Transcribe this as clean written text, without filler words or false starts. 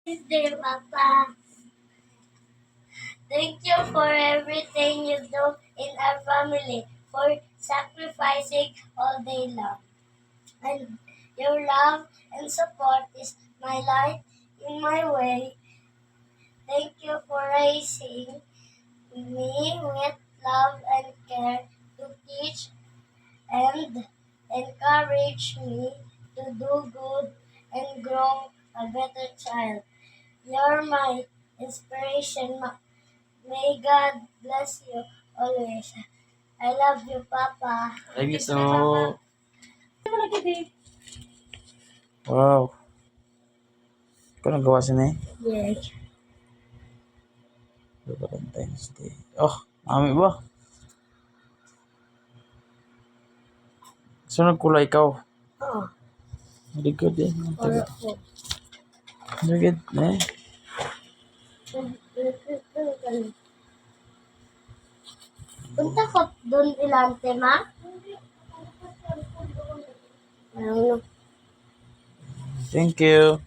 Dear Papa, thank you for everything you do in our family, for sacrificing all day long. And your love and support is my light in my way. Thank you for raising me with love and care to teach and encourage me to do good and grow a better child. You're my inspiration. May God bless you always. I love you, Papa. Love you too. Wow. Ikaw nagawa siya na eh. Yes. Valentine's Day. Oh, mami ba? Sunod kulay ikaw. Oh, Very good eh. or Very good eh. punta ko doon ilante, ma? Ano? Thank you.